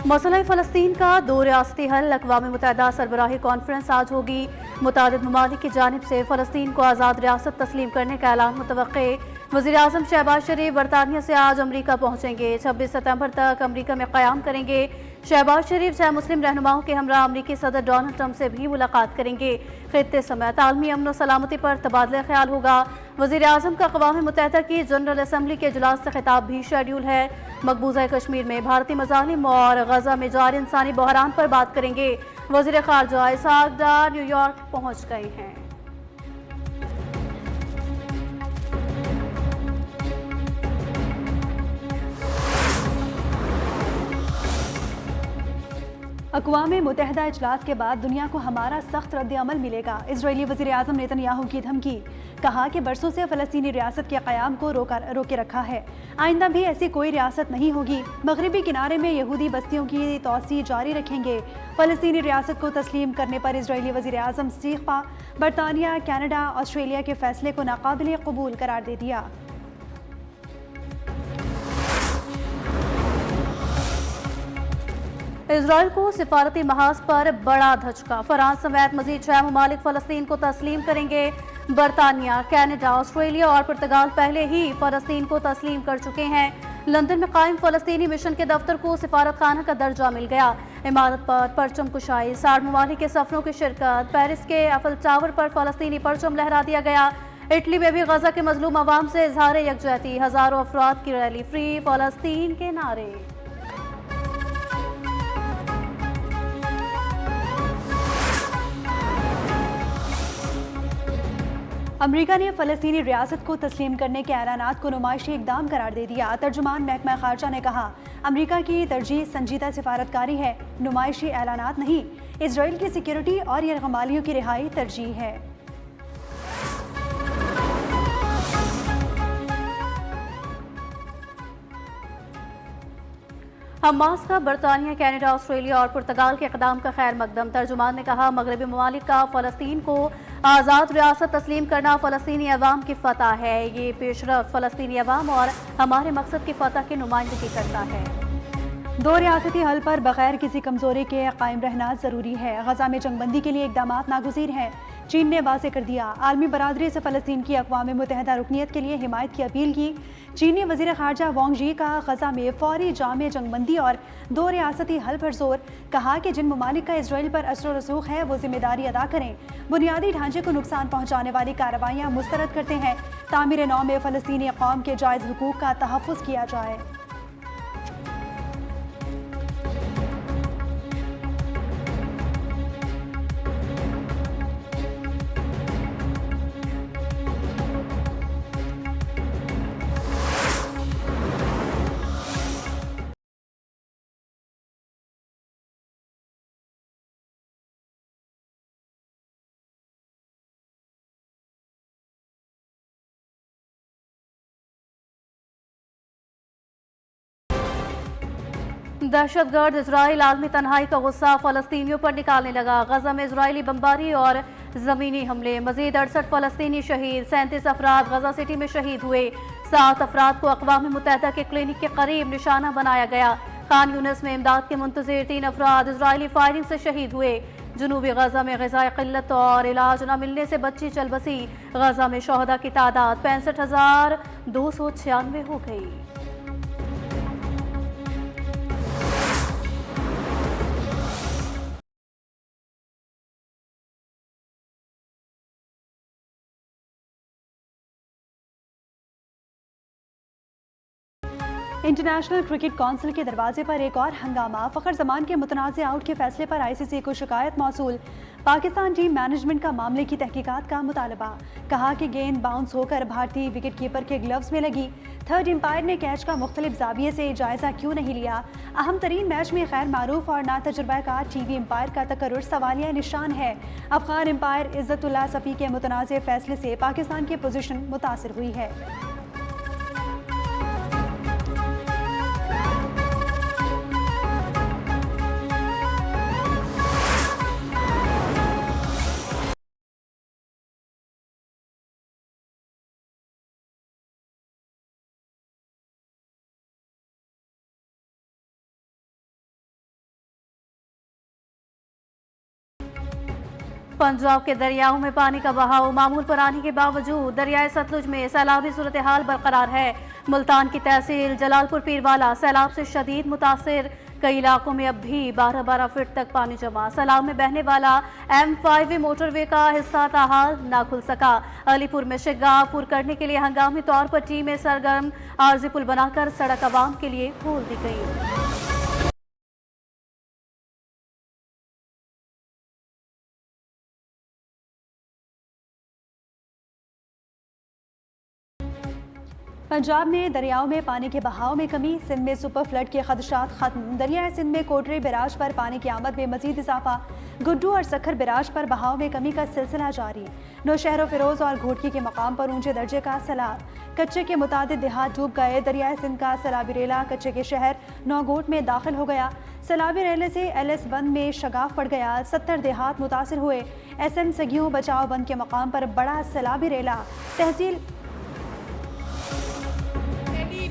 मसला फ़लस्तीन का दो रियासती हल अक़वाम मुत्तहिदा सरबराही कॉन्फ्रेंस आज होगी। मुतादिद ममालिक की जानिब से फ़लस्तीन को आज़ाद रियासत तस्लीम करने का ऐलान मुतवक्के। वज़ीर-ए-आज़म शहबाज शरीफ बरतानिया से आज अमरीका पहुँचेंगे। 26 सितंबर तक अमरीका में क़याम करेंगे। शहबाज शरीफ छह मुस्लिम रहनुमाओं के हमरा अमरीकी सदर डोनाल्ड ट्रंप से भी मुलाकात करेंगे। खित्ते समेत आलमी अमन व सलामती पर तबादला ख्याल होगा। वज़ीर-ए-आज़म का अक़वाम मुत्तहिदा की जनरल असम्बली के इजलास से खिताब भी शेड्यूल है। मकबूजा कश्मीर में भारतीय मज़ालिम और गजा में जारी इंसानी बहरान पर बात करेंगे। वज़ीर ख़ारजा इसहाक़ डार न्यूयॉर्क पहुँच गए हैं। अक़वाम मुत्तहिदा इजलास के बाद दुनिया को हमारा सख्त रद्द-ए-अमल मिलेगा। इजरायली वज़ीर-ए-आज़म नेतन्याहू की धमकी। कहा कि बरसों से फ़लस्तीनी रियासत के क़याम को रोके रखा है, आइंदा भी ऐसी कोई रियासत नहीं होगी। मगरबी किनारे में यहूदी बस्तियों की तोसी जारी रखेंगे। फ़लस्तीनी रियासत को तस्लीम करने पर इजरायली वज़ीर-ए-आज़म इस्तीफ़ा। बरतानिया, कनाडा, ऑस्ट्रेलिया के फैसले को नाकाबिल कबूल करार दे दिया। इसराइल को सिफारती महाज पर बड़ा धचका। फ्रांस समेत मजीद 6 ममालिक फ़लस्तीन को तस्लीम करेंगे। बरतानिया, कनाडा, ऑस्ट्रेलिया और पुर्तगाल पहले ही फ़लस्तीन को तस्लीम कर चुके हैं। लंदन में कायम फ़लस्तीनी मिशन के दफ्तर को सिफारत खाना का दर्जा मिल गया। इमारत पर परचम कुशाई, 60 ममालिक के सफरों की शिरकत। पेरिस के एफल टावर पर फ़लस्तीनी परचम लहरा दिया गया। इटली में भी गजा के मजलूम अवाम से इजहार यकजहती। हज़ारों अफराद की रैली, फ्री फ़लस्तीन के नारे। अमरीका ने फ़लस्तीनी रियासत को तस्लीम करने के ऐलानात को नुमाइशी इक़दाम करार दे दिया। तर्जुमान महकमा ख़ारजा ने कहा, अमरीका की तरजीह संजीदा सिफारतकारी है, नुमाइशी ऐलानात नहीं। इसराइल की सिक्योरिटी और यरगमालियों की रिहाई तरजीह है। हमास का बरतानिया, कनाडा, ऑस्ट्रेलिया और पुर्तगाल के इक़दाम का खैर मकदम। तर्जुमान ने कहा, मगरबी ममालिक का फ़लस्तीन को आज़ाद रियासत तस्लीम करना फ़लस्तीनी अवाम की फ़तह है। ये पेशरफ़ फ़लस्तीनी अवाम और हमारे मकसद की फ़तह की नुमाइंदगी करता है। दो रियासती हल पर बगैर किसी कमजोरी के कायम रहना जरूरी है। गजा में जंगबंदी के लिए इकदाम नागुज़ीर हैं। चीन ने वाज़ेह कर दिया, आलमी बरादरी से फ़लस्तीन की अक़वाम मुत्तहिदा रुकनीत के लिए हिमायत की अपील की। चीनी वज़ीर ख़ारजा वांग यी का गजा में फ़ौरी जामे जंगबंदी और दो रियासती हल पर जोर। कहा कि जिन ममालिक का इसराइल पर असर रसूख है वो जिम्मेदारी अदा करें। बुनियादी ढांचे को नुकसान पहुँचाने वाली कार्रवाइयाँ मुस्तरद करते हैं। तामीर नौ में फ़लस्तीनी कौम के जायज़ हुकूक का तहफ़्फ़ुज़ किया जाए। दहशतगर्द इसराइल आलमी तन्हाई का गुस्सा फ़लस्तीनियों पर निकालने लगा। गजा में इजरायली बमबारी और ज़मीनी हमले, मजीद 68 फ़लस्तीनी शहीद, 37 अफराद गजा सिटी में शहीद हुए। 7 अफराद को अक़वाम मुत्तहिदा के क्लिनिक के करीब निशाना बनाया गया। खान यूनिस में इमदाद के मुंतज़िर 3 अफराद इजरायली फायरिंग से शहीद हुए। जनूबी गजा में ग़िज़ाई क़िल्लत और इलाज न मिलने से बच्ची चल बसी। गजा में शोहदा की तादाद 65,296 हो गई। इंटरनेशनल क्रिकेट काउंसिल के दरवाजे पर एक और हंगामा। फ़खर जमान के मुतनाज़ आउट के फैसले पर ICC को शिकायत मौसूल। पाकिस्तान टीम मैनेजमेंट का मामले की तहकीकात का मुतालबा। कहा कि गेंद बाउंस होकर भारतीय विकेट कीपर के ग्लव्स में लगी। थर्ड एम्पायर ने कैच का मुख्तलिफ जाविये से जायजा क्यों नहीं लिया। अहम तरीन मैच में गैर मारूफ और नातजुर्बाकार TV एम्पायर का तकर्रुर सवालिया निशान है। अफगान एम्पायर इज़्ज़तुल्लाह सफ़ी के मुतनाज़ फैसले से पाकिस्तान की पोजीशन मुतासर हुई है। पंजाब के दरियाओं में पानी का बहाव मामूल पर आने के बावजूद दरियाए सतलुज में सैलाबी सूरत हाल बरकरार है। मुल्तान की तहसील जलालपुर पीरवाला सैलाब से शदीद मुतासिर, कई इलाकों में अब भी 12-12 फीट तक पानी जमा। सैलाब में बहने वाला M5 मोटरवे का हिस्सा ताहाल ना खुल सका। अलीपुर में शिगाह पुर करने के लिए हंगामी तौर पर टीमें सरगर्म, आर्जी पुल बनाकर सड़क आवाम के लिए खोल दी गई। पंजाब में दरियाओं में पानी के बहाव में कमी, सिंध में सुपर फ्लड के खदशात खत्म। दरियाए सिंध में कोटरे बैराज पर पानी की आमद में मजीद इजाफा। गुड्डू और सखर बैराज पर बहाव में कमी का सिलसिला जारी। नौशहर फिरोज और घोटकी के मकाम पर ऊंचे दर्जे का सैलाब। कच्चे के मुतादिद देहात डूब गए। दरियाए सिंध का सैलाबी रेला कच्चे के शहर नौगोट में दाखिल हो गया। सैलाबी रेले से LS बंद में शगाफ पड़ गया। 70 देहात मुतासिर हुए। SM सगियों बचाव बंद के मकाम पर बड़ा सैलाबी रेला। तहसील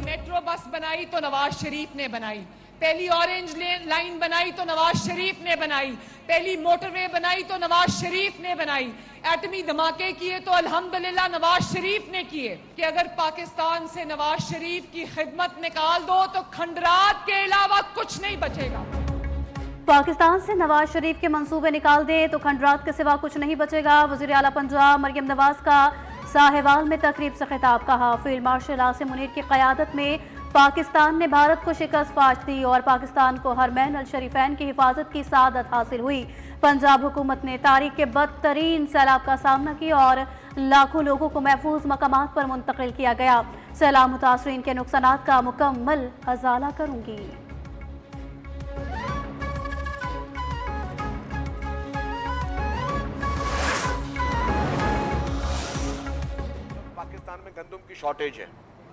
मेट्रो बस बनाई तो नवाज शरीफ ने बनाई, पहली ऑरेंज लाइन बनाई तो नवाज शरीफ ने बनाई, पहली मोटरवे बनाई तो नवाज शरीफ ने बनाई, एटमी धमाके किए तो अल्हम्दुलिल्लाह नवाज शरीफ ने किए। कि अगर पाकिस्तान से नवाज शरीफ की खिदमत निकाल दो तो खंडरात के अलावा कुछ नहीं बचेगा। पाकिस्तान से नवाज शरीफ के मंसूबे निकाल दे तो खंडरात के सिवा कुछ नहीं बचेगा। वज़ीर आला पंजाब मरियम नवाज का साहिवाल में तकरीब से खिताब। कहा, फील्ड मार्शल आसिम मुनीर की क़यादत में पाकिस्तान ने भारत को शिकस्त फाश दी और पाकिस्तान को हरमैन अल शरीफैन की हिफाजत की सादत हासिल हुई। पंजाब हुकूमत ने तारीख के बदतरीन सैलाब का सामना किया और लाखों लोगों को महफूज मकामात पर मुंतकिल किया गया। सैलाब मुतासरीन के नुकसानात का मुकम्मल अजाला करूंगी। पाकिस्तान में गंदम की शॉर्टेज है।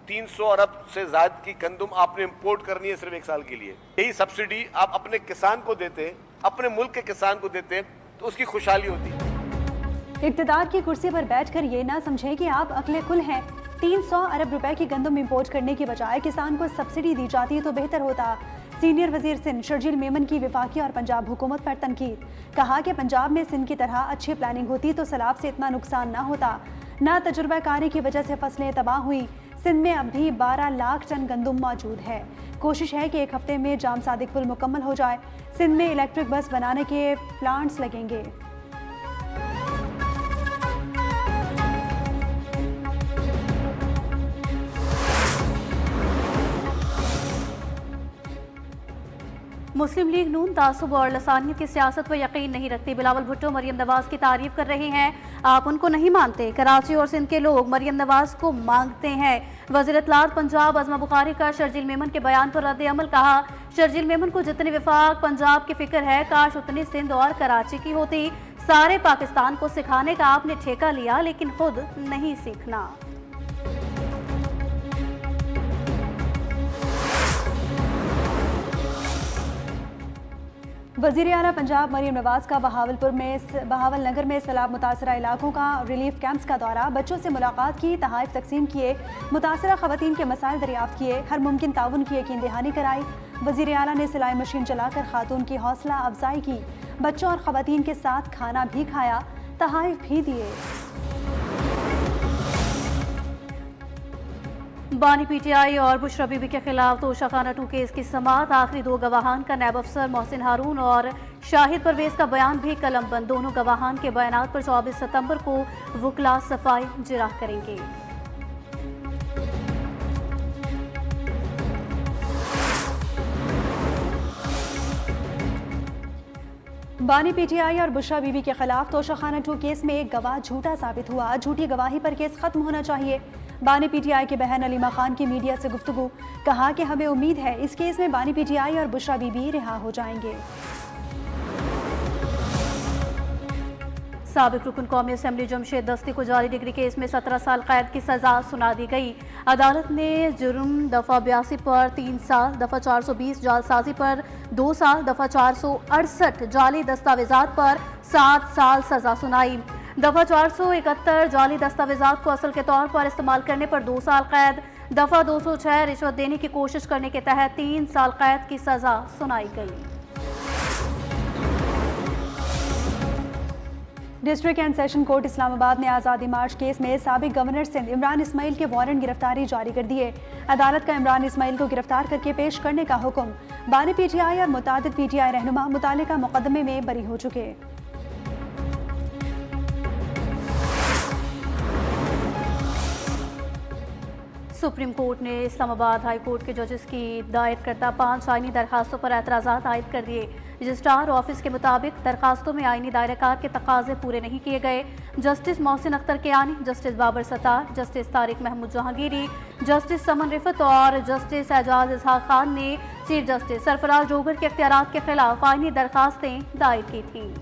300 अरब से ज्यादा की गंदम आपने इंपोर्ट करनी है सिर्फ 1 साल के लिए। यही सब्सिडी आप अपने किसान को देते, अपने मुल्क के किसान को देते तो उसकी खुशहाली होती। इक़्तिदार की कुर्सी पर बैठकर ये ना समझें कि आप अक्ले कुल हैं। 300 अरब रुपए की गंदम इंपोर्ट करने की बजाय किसान को सब्सिडी दी जाती तो बेहतर होता। सीनियर वजीर सिंध शर्जील मेमन की विफाकी और पंजाब हुकूमत पर तनकीद। कहा कि पंजाब में सिंध की तरह अच्छी प्लानिंग होती तो सैलाब से इतना नुकसान ना होता। ना तजुर्बाकारी की वजह से फसलें तबाह हुई। सिंध में अब भी 12 लाख टन गंदम मौजूद है। कोशिश है कि 1 हफ्ते में जाम सादिक पुल मुकम्मल हो जाए। सिंध में इलेक्ट्रिक बस बनाने के प्लांट्स लगेंगे। मुस्लिम लीग नून तासुब और लसानियत की सियासत पर यकीन नहीं रखती। बिलावल भुट्टो मरियम नवाज की तारीफ कर रहे हैं, आप उनको नहीं मानते। कराची और सिंध के लोग मरियम नवाज को मांगते हैं। वज़ीर इत्तलात पंजाब अज़मा बुखारी का शर्जील मेमन के बयान पर रद्द अमल। कहा, शर्जील मेमन को जितनी विफाक पंजाब की फिक्र है काश उतनी सिंध और कराची की होती। सारे पाकिस्तान को सिखाने का आपने ठेका लिया लेकिन खुद नहीं सीखना। वज़ीर आला पंजाब मरियम नवाज का बहावल नगर में सैलाब मुतासरा इलाकों का रिलीफ कैंप्स का दौरा। बच्चों से मुलाकात की, तहाइफ तकसीम किए, मुतासरा ख़वातीन के मसाइल दरियाफ्त किए, हर मुमकिन ताउन की यकीन दहानी कराई। वज़ीर आला ने सिलाई मशीन चलाकर खातून की हौसला अफजाई की। बच्चों और ख़वातीन के साथ खाना भी खाया, तहाइफ भी दिए। बानी PTI और बुशरा बीबी के खिलाफ तोशा खाना 2 केस की समाअत। आखिरी 2 गवाहान का नैब अफसर मोहसिन हारून और शाहिद परवेज का बयान भी कलमबंद। दोनों गवाहान के बयानात पर 24 सितंबर को वकला सफाई जिरा करेंगे। बानी PTI और बुशरा बीबी के खिलाफ तोशाखाना 2 केस में एक गवाह झूठा साबित हुआ। झूठी गवाही पर केस खत्म होना चाहिए। बानी PTI की बहन अलीमा खान की मीडिया से गुफ्तगू। कहा कि हमें उम्मीद है इस केस में बानी PTI और बुशरा बीबी रिहा हो जाएंगे। साबिक रुकन कौमी असम्बली जमशेद दस्ती को जाली डिग्री केस में 17 साल कैद की सजा सुना दी गई। अदालत ने जुर्म दफ़ा 82 पर 3 साल, दफ़ा 420 जालसाजी पर 2 साल, दफ़ा 468 जाली दस्तावेजात पर 7 साल सजा सुनाई। दफ़ा 471 जाली दस्तावेजात को असल के तौर पर इस्तेमाल करने पर 2 साल कैद, दफ़ा 206 रिश्वत देने की कोशिश करने के तहत 3 साल कैद की सजा सुनाई गई। District and session court Islamabad ने आज़ादी मार्च केस में साबिक गवर्नर सिंध इमरान इस्माइल के वारंट गिरफ्तारी जारी कर दिए। अदालत का इमरान इस्माइल को गिरफ्तार करके पेश करने का हुक्म। बानी PTI और मुतादिद PTI रहनुमा मुतालिका मुकदमे में बरी हो चुके। सुप्रीम कोर्ट ने इस्लामाबाद हाई कोर्ट के जजेस की दायर करता 5 आईनी दरखास्तों पर एतराज़ात आयद कर दिए। रजिस्ट्रार ऑफिस के मुताबिक दरखास्तों में आईनी दायरेकार के तकाजे पूरे नहीं किए गए। Justice Mohsin Akhtar Kiyani, justice Babar Sattar, justice Tariq Mahmood Jahangiri, justice Saman Rifat और जस्टिस एजाज इसहाक खान ने चीफ जस्टिस सरफराज डोगर के इख्तियारात के खिलाफ आईनी दरखास्तें दायर की थी।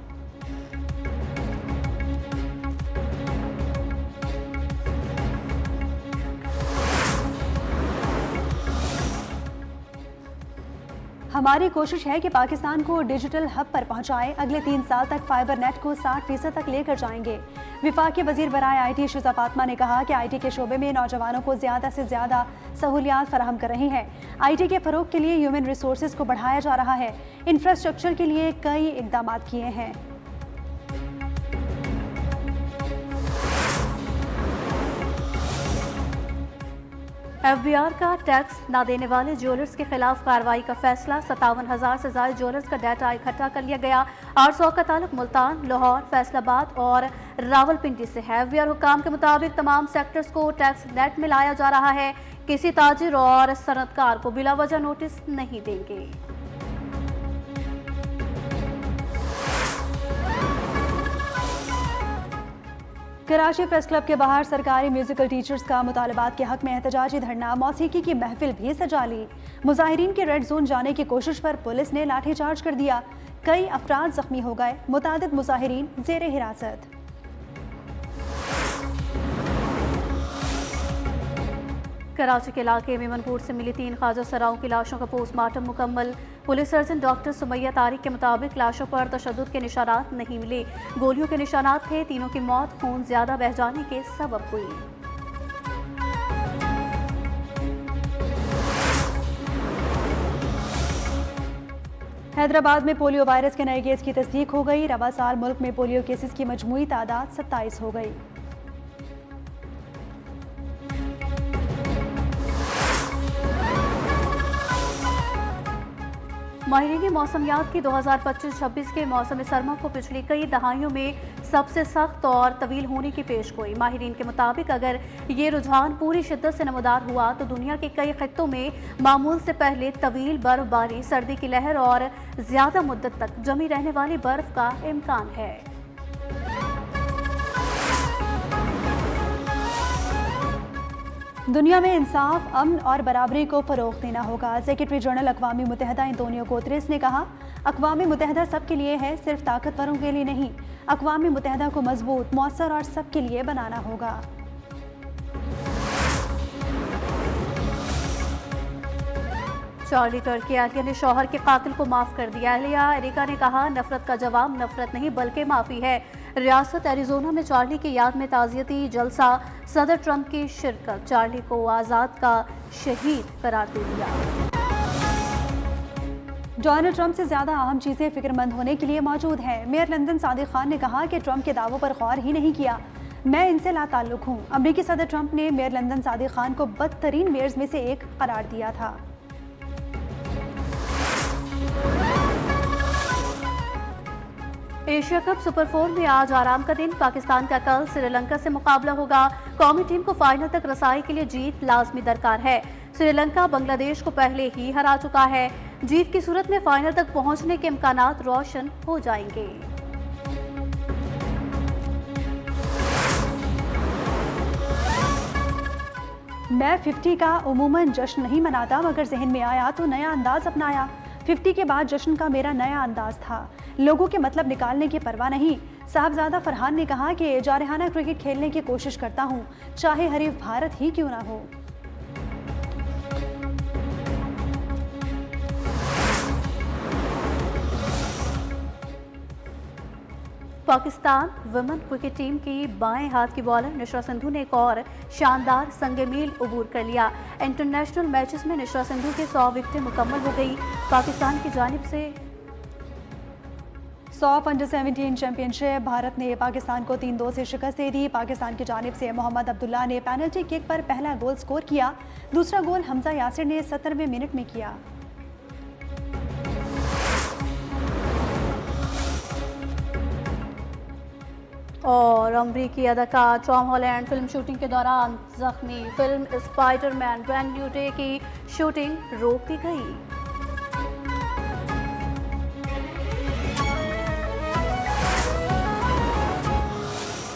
हमारी कोशिश है कि पाकिस्तान को डिजिटल हब पर पहुंचाएं। अगले 3 साल तक फाइबर नेट को 60% तक लेकर जाएंगे। विफाकी वजीर बराए IT शिजा फातिमा ने कहा कि IT के शोबे में नौजवानों को ज़्यादा से ज़्यादा सहूलियात फराहम कर रही हैं। IT के फ़रोग के लिए ह्यूमन रिसोर्सेज को बढ़ाया जा रहा है। इंफ्रास्ट्रक्चर के लिए कई इकदाम किए हैं। FBR का टैक्स न देने वाले ज्वेलर्स के खिलाफ कार्रवाई का फैसला। 57,000 से ज्यादा ज्वेलर्स का डाटा इकट्ठा कर लिया गया। 800 का ताल्लुक मुल्तान, लाहौर, फैसलाबाद और रावलपिंडी से है। FBR हुकाम के मुताबिक तमाम सेक्टर्स को टैक्स नेट में लाया जा रहा है। किसी ताजिर और सनतकार को बिला वजह नोटिस नहीं देंगे। कराची प्रेस क्लब के बाहर सरकारी म्यूजिकल टीचर्स का मुतालबात के हक में एहतजाजी धरना। मौसीकी की महफिल भी सजा ली। मुजाहिरीन के रेड जोन जाने की कोशिश पर पुलिस ने लाठीचार्ज कर दिया। कई अफराद जख्मी हो गए। मुतादिद मुजाहिरीन जेर हिरासत। कराची के इलाके में मनकोट से मिली 3 ख्वाजा सराओं की लाशों का पोस्टमार्टम मुकम्मल। Police surgeon doctor Sumaiya Tariq के मुताबिक लाशों पर तशद्दुद के निशानात नहीं मिले। गोलियों के निशानात थे। तीनों की मौत खून ज्यादा बह जाने के सबब हुई। हैदराबाद में पोलियो वायरस के नए केस की तस्दीक हो गई। रवा साल मुल्क में पोलियो केसेस की मजमूई तादाद 27 हो गई। माहिरीन मौसमियात की 2025-26 के मौसम सरमा को पिछली कई दहाइयों में सबसे सख्त और तवील होने की पेशगोई। माहिरीन के मुताबिक अगर ये रुझान पूरी शिद्दत से नमदार हुआ तो दुनिया के कई खित्तों में मामूल से पहले तवील बर्फबारी, सर्दी की लहर और ज्यादा मुद्दत तक जमी रहने वाली बर्फ का इम्कान है। दुनिया में इंसाफ, अमन और बराबरी को फ़रोग़ देना होगा। सेक्रेटरी जनरल अक़वाम मुत्तहिदा एंटोनियो गुतेरेस ने कहा, अक़वाम मुत्तहिदा सबके लिए है, सिर्फ ताकतवरों के लिए नहीं। अक़वाम मुत्तहिदा को मजबूत, मौसर और सबके लिए बनाना होगा। चार्ली कर्क की अहलिया ने शौहर के कातिल को माफ कर दिया। अहलिया एरिका ने कहा, नफरत का जवाब नफरत नहीं बल्कि माफी है। रियासत एरिजोना में चार्ली की याद में ताज़ियती जलसा। सदर ट्रंप की शिरकत। चार्ली को आज़ाद का शहीद करार दे दिया। डोनाल्ड ट्रंप से ज़्यादा अहम चीज़ें फिक्रमंद होने के लिए मौजूद हैं। मेयर लंदन सादिक खान ने कहा कि ट्रंप के दावों पर गौर ही नहीं किया। मैं इनसे लाताल्लुक हूँ। अमरीकी सदर ट्रंप ने मेयर लंदन सादिक खान को बदतरीन मेयर्स में से एक करार दिया था। एशिया कप सुपर 4 में आज आराम का दिन। पाकिस्तान का कल श्रीलंका से मुकाबला होगा। कौमी टीम को फाइनल तक रसाई के लिए जीत लाजमी दरकार है। श्रीलंका बांग्लादेश को पहले ही हरा चुका है। जीत की सूरत में फाइनल तक पहुंचने के इम्कानात रोशन हो जाएंगे। मैं 50 का उमूमन जश्न नहीं मनाता, मगर जहन में आया तो नया अंदाज अपनाया। 50 के बाद जश्न का मेरा नया अंदाज था। लोगों के मतलब निकालने की परवाह नहीं। साहबजादा फरहान ने कहा कि जारहाना क्रिकेट खेलने की कोशिश करता हूं, चाहे हरीफ भारत ही क्यों ना हो। पाकिस्तान वुमेन क्रिकेट टीम की बाएं हाथ की बॉलर निशरा सिंधु ने एक और शानदार संगे मील अबूर कर लिया। इंटरनेशनल मैचेस में निशरा सिंधु की 100 विकेटें मुकम्मल हो गई। पाकिस्तान की जानिब से सॉफ अंडर 17 चैंपियनशिप भारत ने पाकिस्तान को 3-2 से शिकस्त दे दी। पाकिस्तान की जानिब से मोहम्मद अब्दुल्ला ने पेनल्टी किक पर पहला गोल स्कोर किया। दूसरा गोल हमजा यासिर ने 70वें मिनट में किया। और अमरीकी अदाकार टॉम हॉलैंड फिल्म शूटिंग के दौरान जख्मी। Film Spiderman brand new day की शूटिंग रोक दी गई।